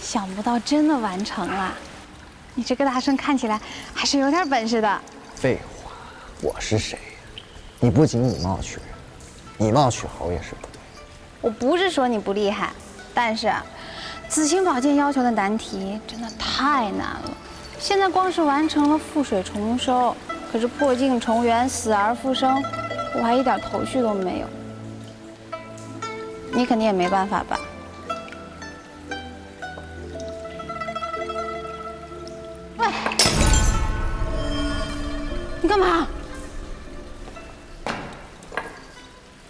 想不到真的完成了，你这个大圣看起来还是有点本事的。废话，我是谁呀？你不仅以貌取人，以貌取猴也是不对。我不是说你不厉害，但是紫星宝剑要求的难题真的太难了。现在光是完成了覆水重收，可是破镜重圆、死而复生，我还一点头绪都没有。你肯定也没办法吧？喂，你干嘛？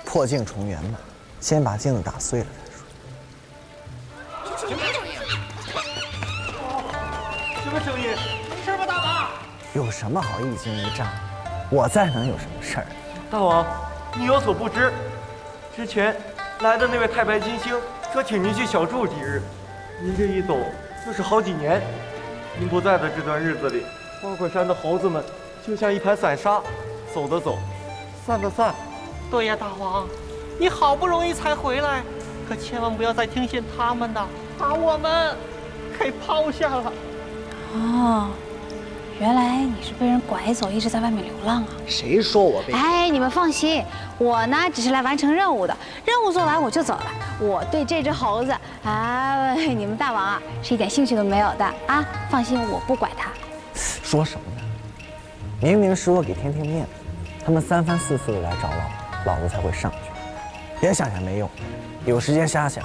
破镜重圆嘛，先把镜子打碎了再说。什么声音？没事吧，大王？有什么好一惊一乍？我在能有什么事儿？大王，你有所不知，之前来的那位太白金星说请您去小住几日，您这一走就是好几年。您不在的这段日子里，花果山的猴子们就像一盘散沙，走的走，散的散。对呀，大王，你好不容易才回来，可千万不要再听信他们的，把我们给抛下了。哦，原来你是被人拐走，一直在外面流浪啊！谁说我被？哎，你们放心，我呢只是来完成任务的，任务做完我就走了。我对这只猴子啊，你们大王啊是一点兴趣都没有的啊！放心，我不拐它。说什么呢？明明是我给天天面子，他们3番4次的来找老子才会上去。别想想没用，有时间瞎想，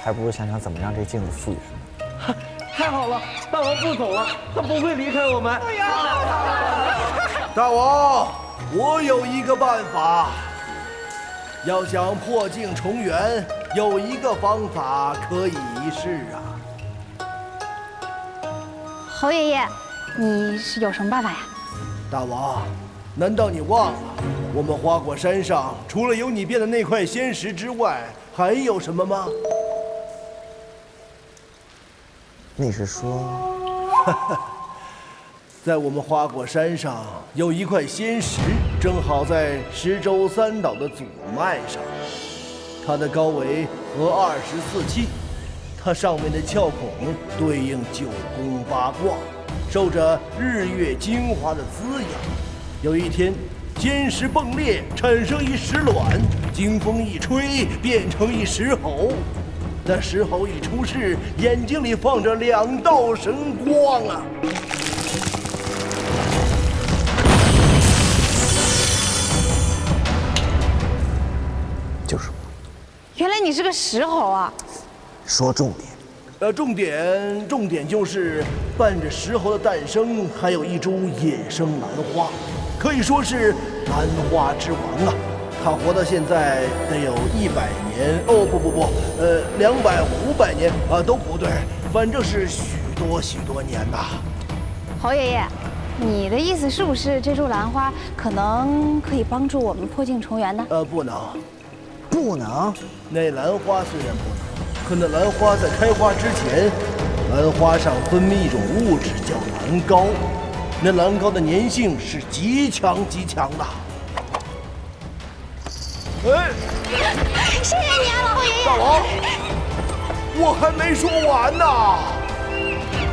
还不如想想怎么让这镜子富裕什么。太好了，大王不走了，他不会离开我们。对呀，大王，我有一个办法。要想破镜重圆，有一个方法可以一试啊。侯爷爷，你是有什么办法呀？大王，难道你忘了，我们花果山上除了有你变的那块仙石之外，还有什么吗？你是说，在我们花果山上有一块仙石，正好在十洲3岛的祖脉上，它的高为和24气，它上面的窍孔对应9宫8卦，受着日月精华的滋养。有一天，仙石迸裂，产生一石卵，经风一吹，变成一石猴。那石猴一出世，眼睛里放着2道神光啊！就是我。原来你是个石猴啊！说重点。重点就是伴着石猴的诞生，还有一株野生兰花，可以说是兰花之王啊！它活到现在得有100年哦，不，200、500年啊，都不对，反正是许多年呐。侯爷爷，你的意思是不是这株兰花可能可以帮助我们破镜重圆呢？不能，不能。那兰花虽然不能，可那兰花在开花之前，兰花上分泌一种物质叫兰膏，那兰膏的粘性是极强的。哎，谢谢你啊，老侯爷爷。大王，我还没说完呢。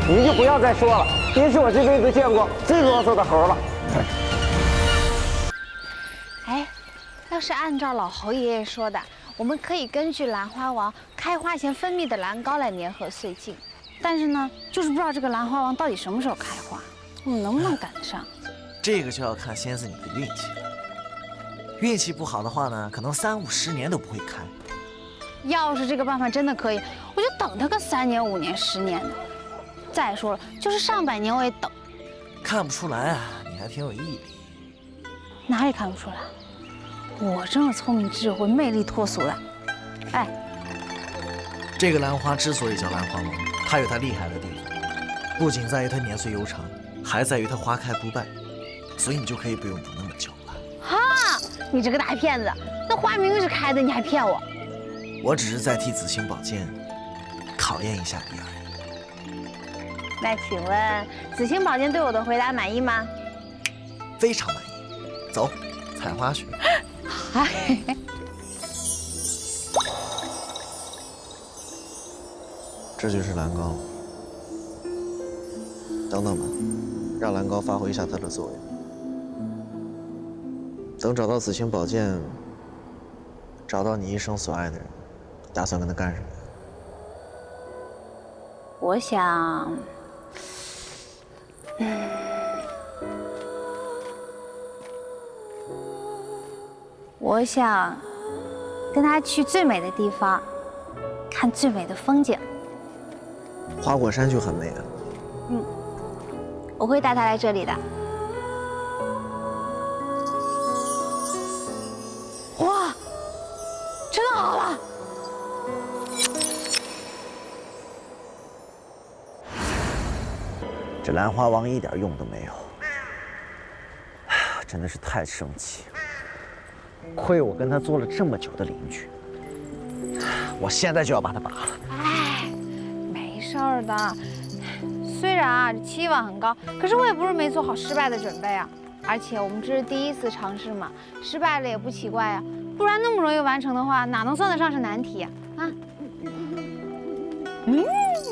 您就不要再说了，您是我这辈子见过最啰嗦的猴了。哎，要是按照老侯爷爷说的，我们可以根据兰花王开花前分泌的兰膏来粘合碎镜，但是呢，就是不知道这个兰花王到底什么时候开花，我们能不能赶得上？这个就要看仙子你的运气了。运气不好的话呢，可能3、50年都不会开。要是这个办法真的可以，我就等它个3年、5年、10年的。再说了，就是上百年我也等。看不出来啊，你还挺有毅力。哪里看不出来？我这么聪明、智慧、魅力脱俗的。哎，这个兰花之所以叫兰花王，它有它厉害的地方，不仅在于它年岁悠长，还在于它花开不败，所以你就可以不用等那么久了。哈，你这个大骗子！那花明明是开的，你还骗我！我只是在替紫星宝剑考验一下你而已。那请问紫星宝剑对我的回答满意吗？非常满意。走，采花去。这就是蓝高。等等吧，让蓝高发挥一下它的作用。等找到紫青宝剑，找到你一生所爱的人，打算跟他干什么？我想，我想跟他去最美的地方，看最美的风景。花果山就很美啊。我会带他来这里的。哇，真的好了！这兰花王一点用都没有，真的是太生气了。亏我跟他做了这么久的邻居，我现在就要把他拔了。哎，没事儿的。虽然啊，这期望很高，可是我也不是没做好失败的准备啊。而且我们这是第一次尝试嘛，失败了也不奇怪呀。不然那么容易完成的话，哪能算得上是难题呀？啊？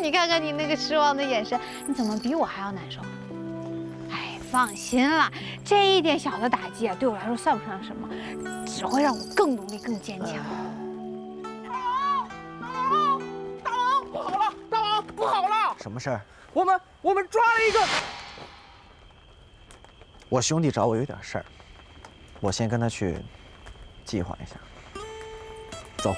你看看你那个失望的眼神，你怎么比我还要难受啊？哎，放心啦，这一点小的打击啊，对我来说算不上什么，只会让我更努力、更坚强。大王，不好了！大王，不好了！什么事儿？我们抓了一个。我兄弟找我有点事儿，我先跟他去计划一下。走。